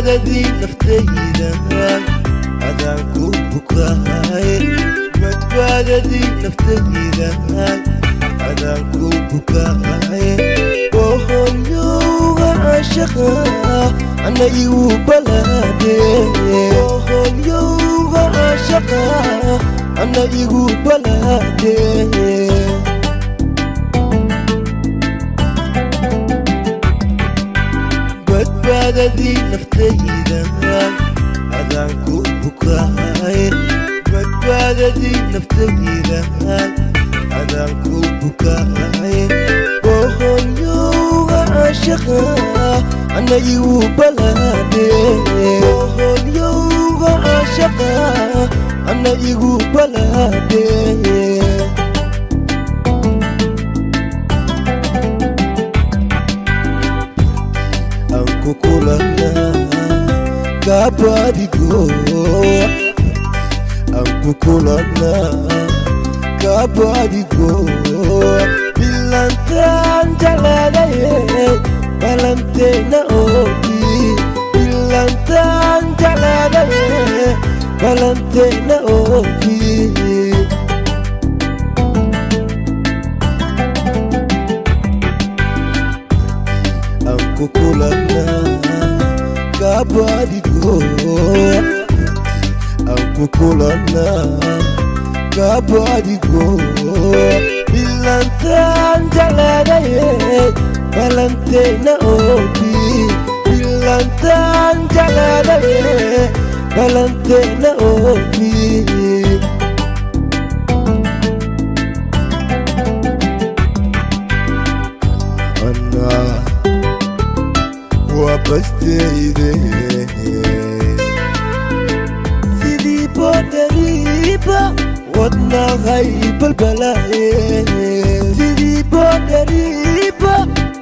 badbaadadii naftayda adaan ku bukahay badbaadadii naftayda adaan ku bukahay hooyowga caashaqa ana igu balaade hooyowga caashaqa ana igu balaade badbaadadii naftayda adaan ku bukahay badbaadadii naftayda adaan ku bukahay hooyowga caashaqa ana igu balaade hooyowga caashaqa ana igu balaade Kukulana kabadigo Kukulana kabadigo Bilantan jaladaye Balantena obi Bilantan jaladaye Balantena obi Kukulana kabadigo Kukulana kabadigo Bilantan jaladaye Balantena obi Bilantan jaladaye Balantena obi Wabastayde Sidi bodariba wadna ghaybal balaaye Sidi bodariba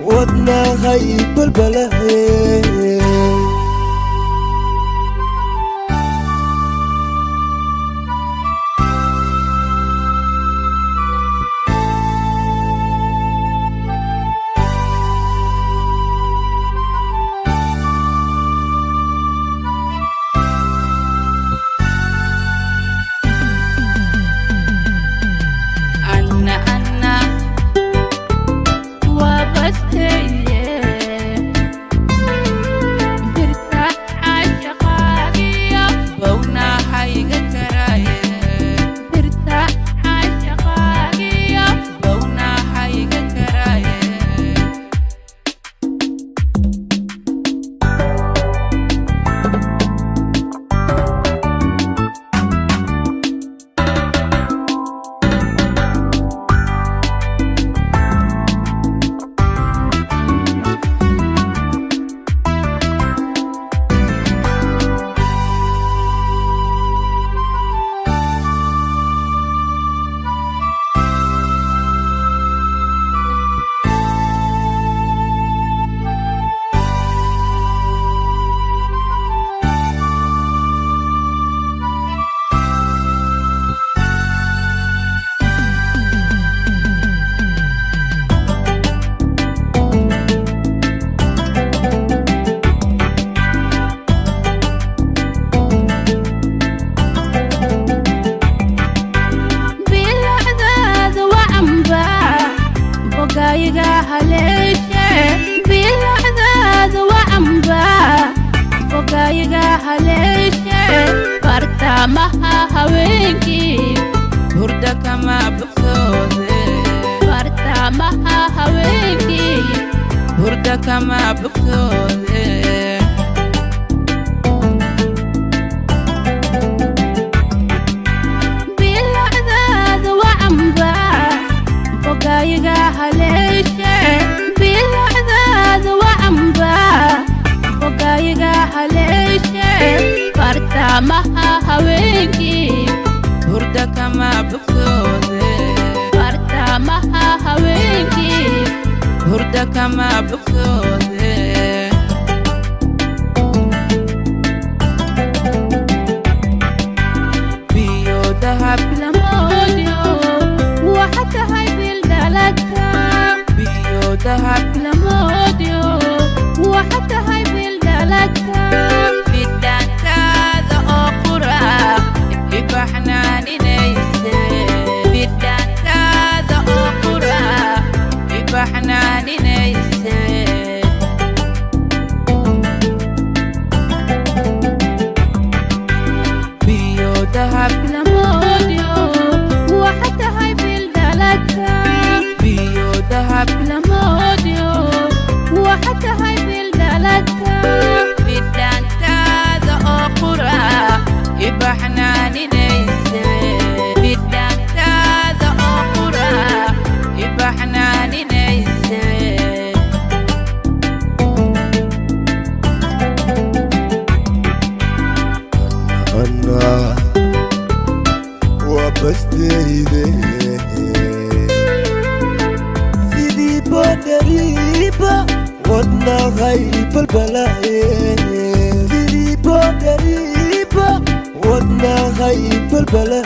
wadna ghaybal balaaye ذهب لموديو وحتى هاي بالدلكة ذهب لموديو وحتى هاي بالدلتا بيو ذهب لموديو وحتى هاي بالدلتا بدان كذا أقرأ إبحناني نيسي بدان كذا أقرأ إبحناني نيسي أنا وبستيدي سيدي بودريبا ودنا غيب البلاء سيدي بودريبا ودنا غيب البلاء